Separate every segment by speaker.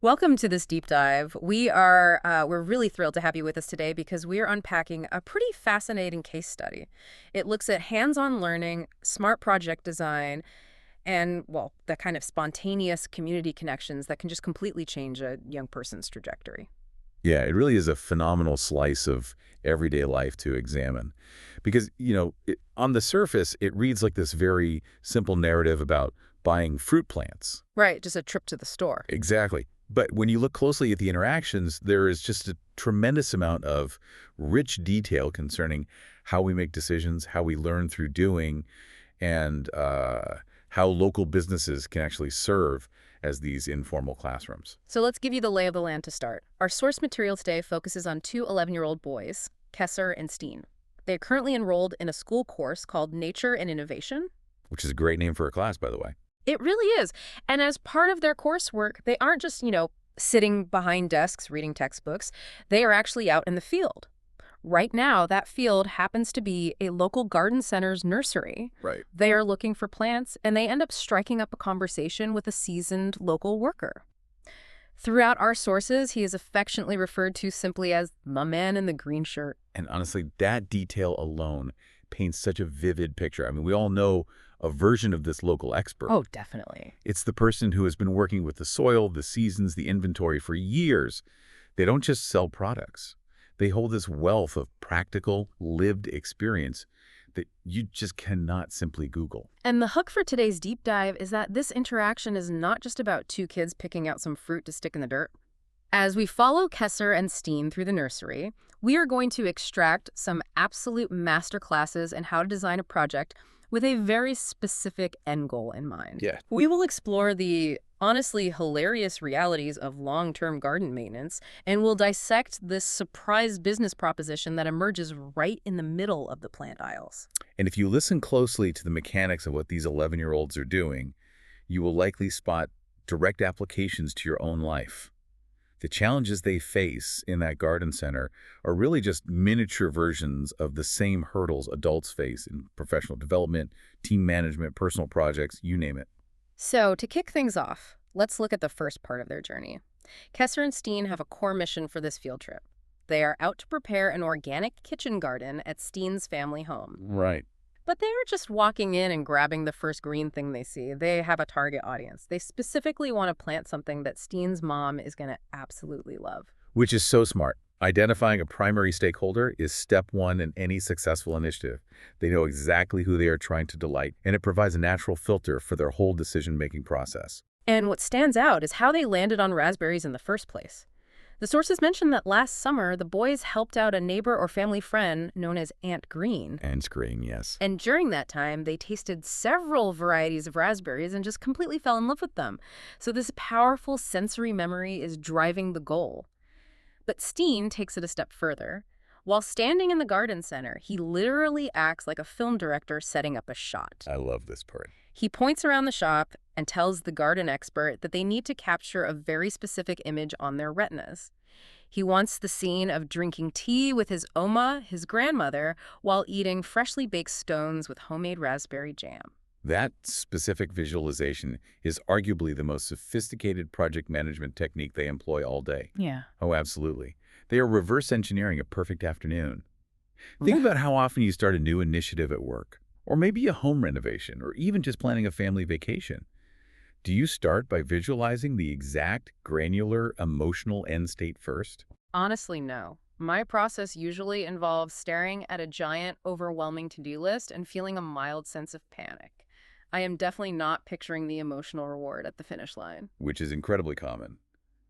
Speaker 1: Welcome to this deep dive. We're really thrilled to have you with us today because we are unpacking a pretty fascinating case study. It looks at hands-on learning, smart project design, and, well, the kind of spontaneous community connections that can just completely change a young person's trajectory.
Speaker 2: Yeah, it really is a phenomenal slice of everyday life to examine. Because, on the surface, it reads like this very simple narrative about buying fruit plants.
Speaker 1: Right, just a trip to the store.
Speaker 2: Exactly. But when you look closely at the interactions, there is just a tremendous amount of rich detail concerning how we make decisions, how we learn through doing, and how local businesses can actually serve as these informal classrooms.
Speaker 1: So let's give you the lay of the land to start. Our source material today focuses on two 11-year-old boys, Kesser and Steen. They're currently enrolled in a school course called Nature and Innovation.
Speaker 2: Which is a great name for a class, by the way.
Speaker 1: It really is. And as part of their coursework, they aren't just, sitting behind desks reading textbooks. They are actually out in the field. Right now, that field happens to be a local garden center's nursery.
Speaker 2: Right.
Speaker 1: They are looking for plants, and they end up striking up a conversation with a seasoned local worker. Throughout our sources, he is affectionately referred to simply as my man in the green shirt.
Speaker 2: And honestly, that detail alone paints such a vivid picture. I mean, we all know a version of this local expert.
Speaker 1: Oh, definitely.
Speaker 2: It's the person who has been working with the soil, the seasons, the inventory for years. They don't just sell products. They hold this wealth of practical, lived experience that you just cannot simply Google.
Speaker 1: And the hook for today's deep dive is that this interaction is not just about two kids picking out some fruit to stick in the dirt. As we follow Kesser and Steen through the nursery, we are going to extract some absolute masterclasses in how to design a project with a very specific end goal in mind.
Speaker 2: Yeah.
Speaker 1: We will explore the honestly hilarious realities of long-term garden maintenance, and we'll dissect this surprise business proposition that emerges right in the middle of the plant aisles.
Speaker 2: And if you listen closely to the mechanics of what these 11-year-olds are doing, you will likely spot direct applications to your own life. The challenges they face in that garden center are really just miniature versions of the same hurdles adults face in professional development, team management, personal projects, you name it.
Speaker 1: So, to kick things off, let's look at the first part of their journey. Kesser and Steen have a core mission for this field trip. They are out to prepare an organic kitchen garden at Steen's family home.
Speaker 2: Right.
Speaker 1: But they aren't just walking in and grabbing the first green thing they see. They have a target audience. They specifically want to plant something that Steen's mom is going to absolutely love.
Speaker 2: Which is so smart. Identifying a primary stakeholder is step one in any successful initiative. They know exactly who they are trying to delight, and it provides a natural filter for their whole decision-making process.
Speaker 1: And what stands out is how they landed on raspberries in the first place. The sources mention that last summer, the boys helped out a neighbor or family friend known as Aunt Green.
Speaker 2: And screen, yes.
Speaker 1: And during that time, they tasted several varieties of raspberries and just completely fell in love with them. So this powerful sensory memory is driving the goal. But Steen takes it a step further. While standing in the garden center, he literally acts like a film director setting up a shot.
Speaker 2: I love this part.
Speaker 1: He points around the shop and tells the garden expert that they need to capture a very specific image on their retinas. He wants the scene of drinking tea with his Oma, his grandmother, while eating freshly baked scones with homemade raspberry jam.
Speaker 2: That specific visualization is arguably the most sophisticated project management technique they employ all day.
Speaker 1: Yeah.
Speaker 2: Oh, absolutely. They are reverse engineering a perfect afternoon. Think about how often you start a new initiative at work, or maybe a home renovation, or even just planning a family vacation. Do you start by visualizing the exact, granular, emotional end state first?
Speaker 1: Honestly, no. My process usually involves staring at a giant, overwhelming to-do list and feeling a mild sense of panic. I am definitely not picturing the emotional reward at the finish line.
Speaker 2: Which is incredibly common.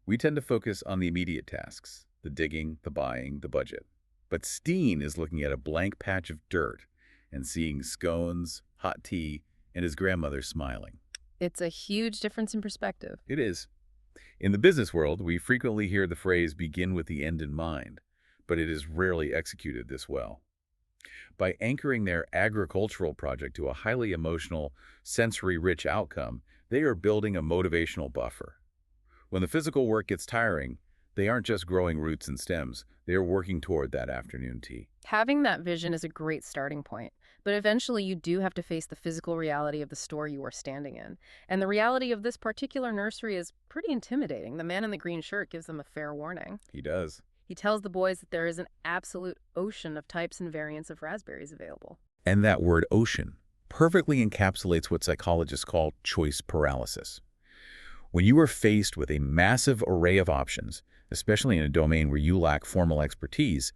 Speaker 2: We tend to focus on the immediate tasks, the digging, the buying, the budget. But Steen is looking at a blank patch of dirt and seeing scones, hot tea, and his grandmother smiling.
Speaker 1: It's a huge difference in perspective.
Speaker 2: It is. In the business world, we frequently hear the phrase begin with the end in mind, but it is rarely executed this well. By anchoring their agricultural project to a highly emotional, sensory-rich outcome, they are building a motivational buffer. When the physical work gets tiring, They aren't just growing roots and stems. They are working toward that afternoon tea.
Speaker 1: Having that vision is a great starting point, but eventually you do have to face the physical reality of the store you are standing in. And the reality of this particular nursery is pretty intimidating. The man in the green shirt gives them a fair warning.
Speaker 2: He does.
Speaker 1: He tells the boys that there is an absolute ocean of types and variants of raspberries available.
Speaker 2: And that word ocean perfectly encapsulates what psychologists call choice paralysis. When you are faced with a massive array of options, especially in a domain where you lack formal expertise,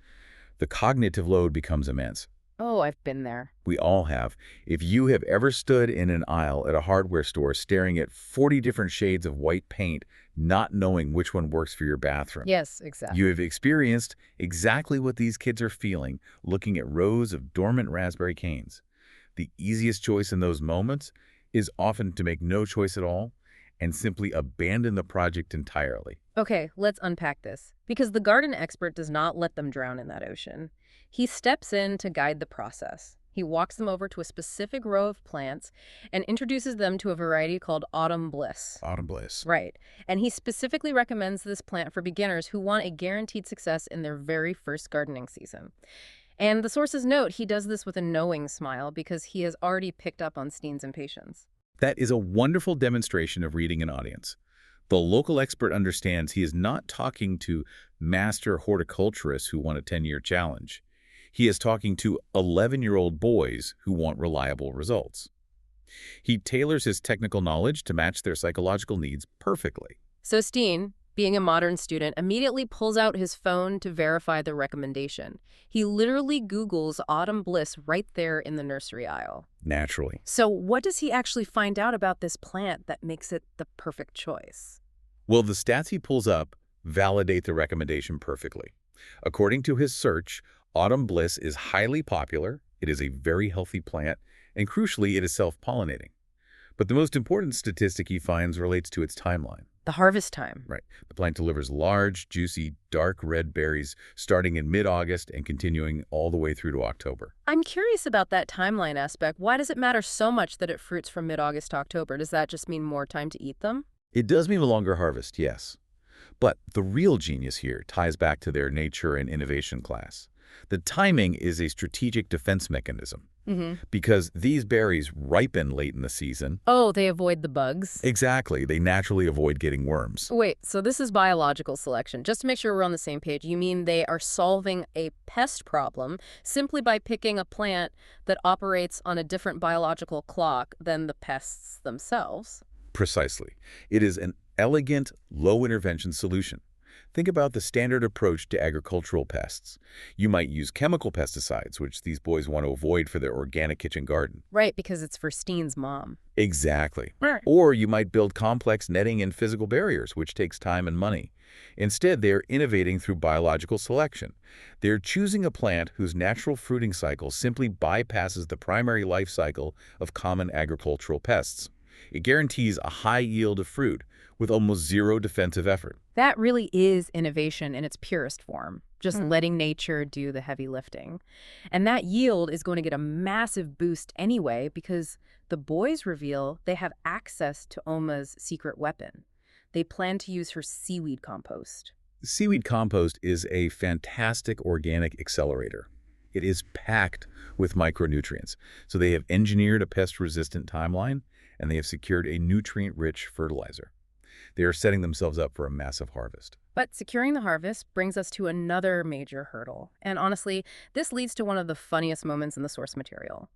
Speaker 2: the cognitive load becomes immense.
Speaker 1: Oh, I've been there.
Speaker 2: We all have. If you have ever stood in an aisle at a hardware store staring at 40 different shades of white paint, not knowing which one works for your bathroom,
Speaker 1: Yes, exactly.
Speaker 2: you have experienced exactly what these kids are feeling looking at rows of dormant raspberry canes. The easiest choice in those moments is often to make no choice at all and simply abandon the project entirely.
Speaker 1: Okay, let's unpack this. Because the garden expert does not let them drown in that ocean. He steps in to guide the process. He walks them over to a specific row of plants and introduces them to a variety called Autumn Bliss.
Speaker 2: Autumn Bliss.
Speaker 1: Right. And he specifically recommends this plant for beginners who want a guaranteed success in their very first gardening season. And the sources note he does this with a knowing smile because he has already picked up on Steen's impatience.
Speaker 2: That is a wonderful demonstration of reading an audience. The local expert understands he is not talking to master horticulturists who want a 10-year challenge. He is talking to 11-year-old boys who want reliable results. He tailors his technical knowledge to match their psychological needs perfectly.
Speaker 1: So Steen, being a modern student, immediately pulls out his phone to verify the recommendation. He literally Googles Autumn Bliss right there in the nursery aisle.
Speaker 2: Naturally.
Speaker 1: So what does he actually find out about this plant that makes it the perfect choice?
Speaker 2: Well, the stats he pulls up validate the recommendation perfectly. According to his search, Autumn Bliss is highly popular, it is a very healthy plant, and crucially, it is self-pollinating. But the most important statistic he finds relates to its timeline.
Speaker 1: The harvest time.
Speaker 2: Right. The plant delivers large, juicy, dark red berries starting in mid-August and continuing all the way through to October.
Speaker 1: I'm curious about that timeline aspect. Why does it matter so much that it fruits from mid-August to October? Does that just mean more time to eat them?
Speaker 2: It does mean a longer harvest, yes. But the real genius here ties back to their nature and innovation class. The timing is a strategic defense mechanism. Because these berries ripen late in the season.
Speaker 1: Oh, they avoid the bugs?
Speaker 2: Exactly. They naturally avoid getting worms.
Speaker 1: Wait, so this is biological selection. Just to make sure we're on the same page, you mean they are solving a pest problem simply by picking a plant that operates on a different biological clock than the pests themselves?
Speaker 2: Precisely. It is an elegant, low-intervention solution. Think about the standard approach to agricultural pests. You might use chemical pesticides, which these boys want to avoid for their organic kitchen garden.
Speaker 1: Right, because it's for Steen's mom.
Speaker 2: Exactly.
Speaker 1: Right.
Speaker 2: Or you might build complex netting and physical barriers, which takes time and money. Instead, they are innovating through biological selection. They're choosing a plant whose natural fruiting cycle simply bypasses the primary life cycle of common agricultural pests. It guarantees a high yield of fruit with almost zero defensive effort.
Speaker 1: That really is innovation in its purest form, just letting nature do the heavy lifting. And that yield is going to get a massive boost anyway because the boys reveal they have access to Oma's secret weapon. They plan to use her seaweed compost.
Speaker 2: Seaweed compost is a fantastic organic accelerator. It is packed with micronutrients. So they have engineered a pest-resistant timeline, and they have secured a nutrient-rich fertilizer. They are setting themselves up for a massive harvest.
Speaker 1: But securing the harvest brings us to another major hurdle. And honestly, this leads to one of the funniest moments in the source material.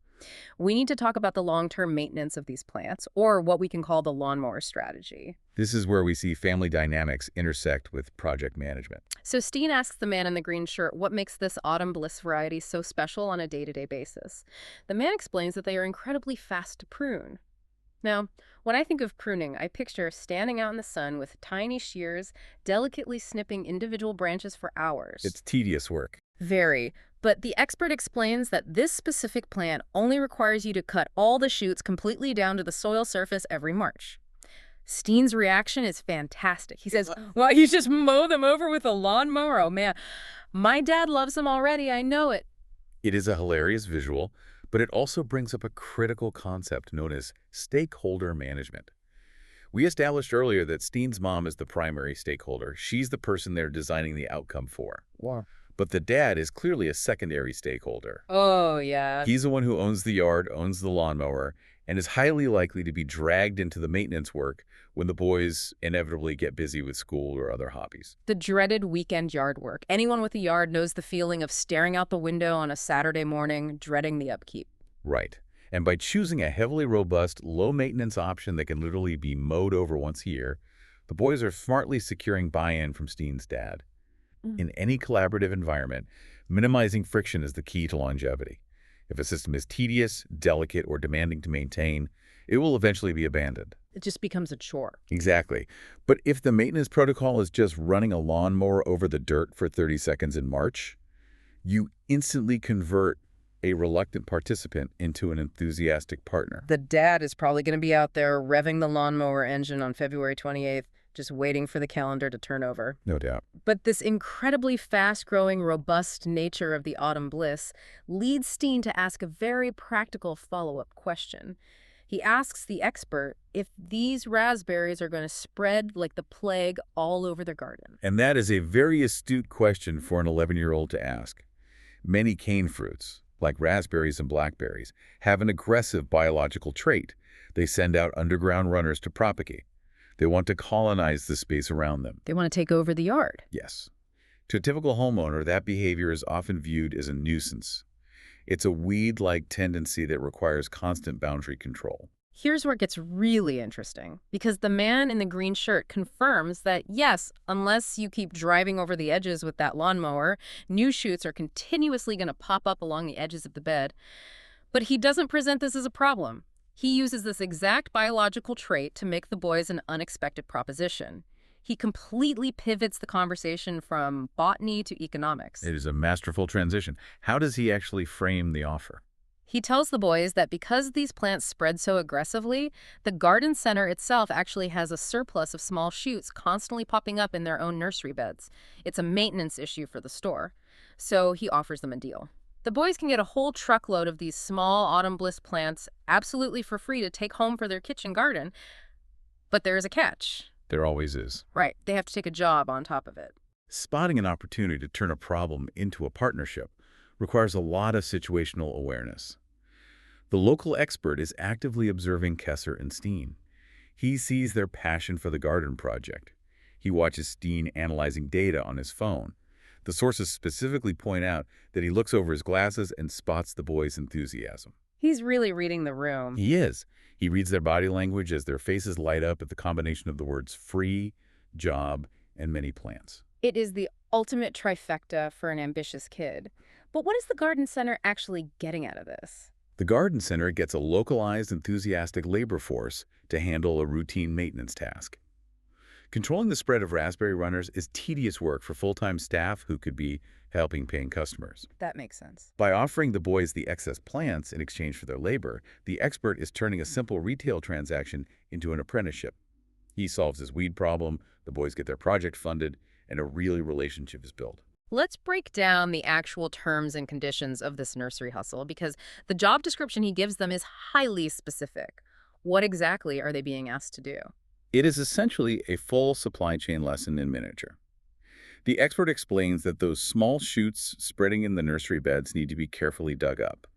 Speaker 1: We need to talk about the long-term maintenance of these plants, or what we can call the lawnmower strategy.
Speaker 2: This is where we see family dynamics intersect with project management.
Speaker 1: So Steen asks the man in the green shirt what makes this Autumn Bliss variety so special on a day-to-day basis. The man explains that they are incredibly fast to prune. Now, when I think of pruning, I picture standing out in the sun with tiny shears, delicately snipping individual branches for hours.
Speaker 2: It's tedious work.
Speaker 1: Very. But the expert explains that this specific plant only requires you to cut all the shoots completely down to the soil surface every March. Steen's reaction is fantastic. He says, well, you just mow them over with a lawnmower? Oh, man. My dad loves them already. I know it.
Speaker 2: It is a hilarious visual, but it also brings up a critical concept known as stakeholder management. We established earlier that Steen's mom is the primary stakeholder. She's the person they're designing the outcome for.
Speaker 1: Wow.
Speaker 2: But the dad is clearly a secondary stakeholder.
Speaker 1: Oh, yeah.
Speaker 2: He's the one who owns the yard, owns the lawnmower, and is highly likely to be dragged into the maintenance work when the boys inevitably get busy with school or other hobbies.
Speaker 1: The dreaded weekend yard work. Anyone with a yard knows the feeling of staring out the window on a Saturday morning, dreading the upkeep.
Speaker 2: Right. And by choosing a heavily robust, low-maintenance option that can literally be mowed over once a year, the boys are smartly securing buy-in from Steen's dad. In any collaborative environment, minimizing friction is the key to longevity. If a system is tedious, delicate, or demanding to maintain, it will eventually be abandoned.
Speaker 1: It just becomes a chore.
Speaker 2: Exactly. But if the maintenance protocol is just running a lawnmower over the dirt for 30 seconds in March, you instantly convert a reluctant participant into an enthusiastic partner.
Speaker 1: The dad is probably going to be out there revving the lawnmower engine on February 28th, just waiting for the calendar to turn over.
Speaker 2: No doubt.
Speaker 1: But this incredibly fast-growing, robust nature of the Autumn Bliss leads Steen to ask a very practical follow-up question. He asks the expert if these raspberries are going to spread like the plague all over their garden.
Speaker 2: And that is a very astute question for an 11-year-old to ask. Many cane fruits, like raspberries and blackberries, have an aggressive biological trait. They send out underground runners to propagate. They want to colonize the space around them.
Speaker 1: They want to take over the yard.
Speaker 2: Yes. To a typical homeowner, that behavior is often viewed as a nuisance. It's a weed-like tendency that requires constant boundary control.
Speaker 1: Here's where it gets really interesting, because the man in the green shirt confirms that, yes, unless you keep driving over the edges with that lawnmower, new shoots are continuously going to pop up along the edges of the bed. But he doesn't present this as a problem. He uses this exact biological trait to make the boys an unexpected proposition. He completely pivots the conversation from botany to economics.
Speaker 2: It is a masterful transition. How does he actually frame the offer?
Speaker 1: He tells the boys that because these plants spread so aggressively, the garden center itself actually has a surplus of small shoots constantly popping up in their own nursery beds. It's a maintenance issue for the store. So he offers them a deal. The boys can get a whole truckload of these small Autumn Bliss plants absolutely for free to take home for their kitchen garden. But there is a catch.
Speaker 2: There always is.
Speaker 1: Right, they have to take a job on top of it.
Speaker 2: Spotting an opportunity to turn a problem into a partnership requires a lot of situational awareness. The local expert is actively observing Kesser and Steen. He sees their passion for the garden project. He watches Steen analyzing data on his phone. The sources specifically point out that he looks over his glasses and spots the boys' enthusiasm.
Speaker 1: He's really reading the room.
Speaker 2: He is. He reads their body language as their faces light up at the combination of the words free, job, and many plants.
Speaker 1: It is the ultimate trifecta for an ambitious kid. But what is the garden center actually getting out of this?
Speaker 2: The garden center gets a localized, enthusiastic labor force to handle a routine maintenance task. Controlling the spread of raspberry runners is tedious work for full-time staff who could be helping paying customers.
Speaker 1: That makes sense.
Speaker 2: By offering the boys the excess plants in exchange for their labor, the expert is turning a simple retail transaction into an apprenticeship. He solves his weed problem, the boys get their project funded, and a real relationship is built.
Speaker 1: Let's break down the actual terms and conditions of this nursery hustle, because the job description he gives them is highly specific. What exactly are they being asked to do?
Speaker 2: It is essentially a full supply chain lesson in miniature. The expert explains that those small shoots spreading in the nursery beds need to be carefully dug up.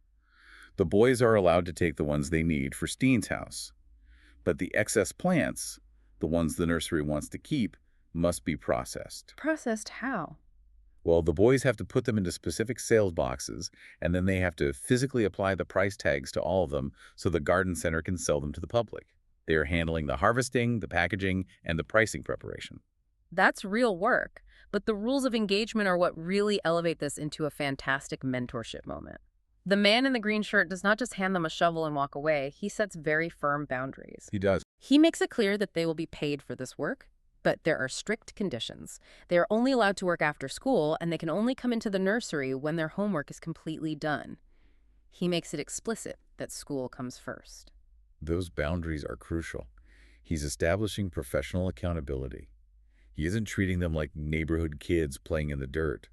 Speaker 2: The boys are allowed to take the ones they need for Steen's house. But the excess plants, the ones the nursery wants to keep, must be processed.
Speaker 1: Processed how?
Speaker 2: Well, the boys have to put them into specific sales boxes, and then they have to physically apply the price tags to all of them so the garden center can sell them to the public. They are handling the harvesting, the packaging, and the pricing preparation.
Speaker 1: That's real work, but the rules of engagement are what really elevate this into a fantastic mentorship moment. The man in the green shirt does not just hand them a shovel and walk away. He sets very firm boundaries.
Speaker 2: He does.
Speaker 1: He makes it clear that they will be paid for this work, but there are strict conditions. They are only allowed to work after school, and they can only come into the nursery when their homework is completely done. He makes it explicit that school comes first.
Speaker 2: Those boundaries are crucial. He's establishing professional accountability. He isn't treating them like neighborhood kids playing in the dirt.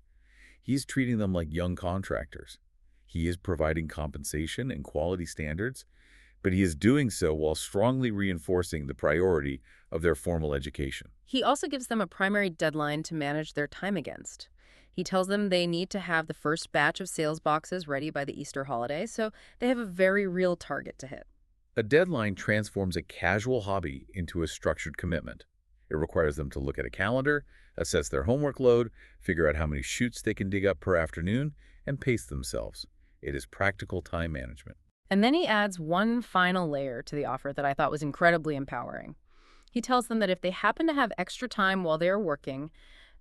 Speaker 2: He's treating them like young contractors. He is providing compensation and quality standards but he is doing so while strongly reinforcing the priority of their formal education.
Speaker 1: He also gives them a primary deadline to manage their time against. He tells them they need to have the first batch of sales boxes ready by the Easter holiday, so they have a very real target to hit.
Speaker 2: A deadline transforms a casual hobby into a structured commitment. It requires them to look at a calendar, assess their homework load, figure out how many shoots they can dig up per afternoon, and pace themselves. It is practical time management.
Speaker 1: And then he adds one final layer to the offer that I thought was incredibly empowering. He tells them that if they happen to have extra time while they are working,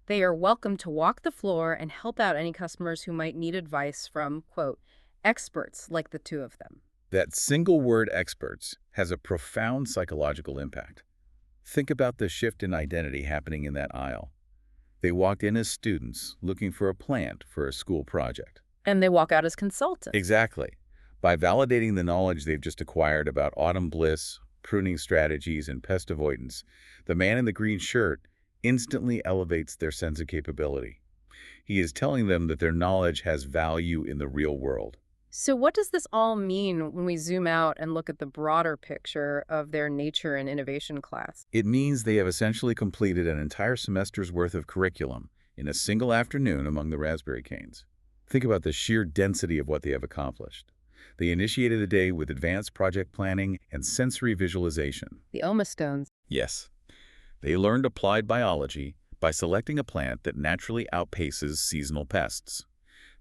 Speaker 1: they are welcome to walk the floor and help out any customers who might need advice from, quote, experts like the two of them.
Speaker 2: That single word experts has a profound psychological impact. Think about the shift in identity happening in that aisle. They walked in as students looking for a plant for a school project.
Speaker 1: And they walk out as consultants.
Speaker 2: Exactly. By validating the knowledge they've just acquired about Autumn Bliss, pruning strategies, and pest avoidance, the man in the green shirt instantly elevates their sense of capability. He is telling them that their knowledge has value in the real world.
Speaker 1: So what does this all mean when we zoom out and look at the broader picture of their nature and innovation class?
Speaker 2: It means they have essentially completed an entire semester's worth of curriculum in a single afternoon among the raspberry canes. Think about the sheer density of what they have accomplished. They initiated the day with advanced project planning and sensory visualization.
Speaker 1: The Oma stones.
Speaker 2: Yes, they learned applied biology by selecting a plant that naturally outpaces seasonal pests.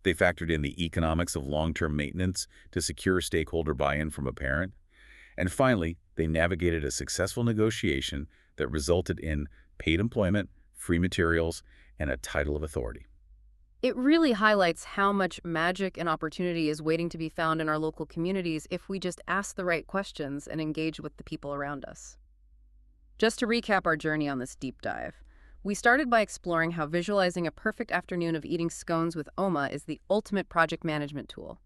Speaker 2: They factored in the economics of long-term maintenance to secure stakeholder buy-in from a parent. And finally, they navigated a successful negotiation that resulted in paid employment, free materials, and a title of authority.
Speaker 1: It really highlights how much magic and opportunity is waiting to be found in our local communities if we just ask the right questions and engage with the people around us. Just to recap our journey on this deep dive, we started by exploring how visualizing a perfect afternoon of eating scones with Oma is the ultimate project management tool.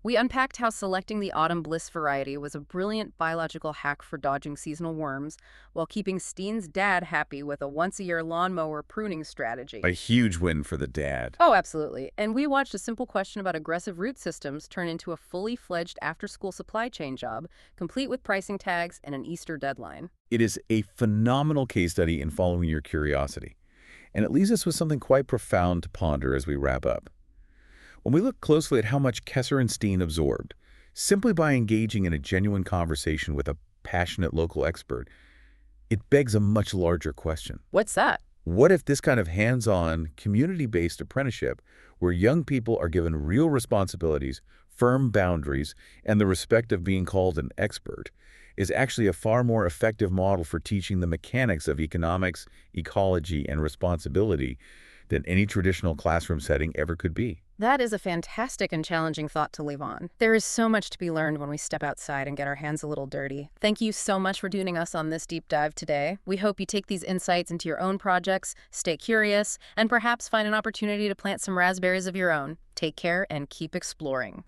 Speaker 1: We unpacked how selecting the Autumn Bliss variety was a brilliant biological hack for dodging seasonal worms, while keeping Steen's dad happy with a once-a-year lawnmower pruning strategy.
Speaker 2: A huge win for the dad.
Speaker 1: Oh, absolutely. And we watched a simple question about aggressive root systems turn into a fully fledged after-school supply chain job, complete with pricing tags and an Easter deadline.
Speaker 2: It is a phenomenal case study in following your curiosity, and it leaves us with something quite profound to ponder as we wrap up. When we look closely at how much Kesser and Steen absorbed, simply by engaging in a genuine conversation with a passionate local expert, it begs a much larger question.
Speaker 1: What's that?
Speaker 2: What if this kind of hands-on, community-based apprenticeship, where young people are given real responsibilities, firm boundaries, and the respect of being called an expert, is actually a far more effective model for teaching the mechanics of economics, ecology, and responsibility than any traditional classroom setting ever could be?
Speaker 1: That is a fantastic and challenging thought to leave on. There is so much to be learned when we step outside and get our hands a little dirty. Thank you so much for joining us on this deep dive today. We hope you take these insights into your own projects, stay curious, and perhaps find an opportunity to plant some raspberries of your own. Take care and keep exploring.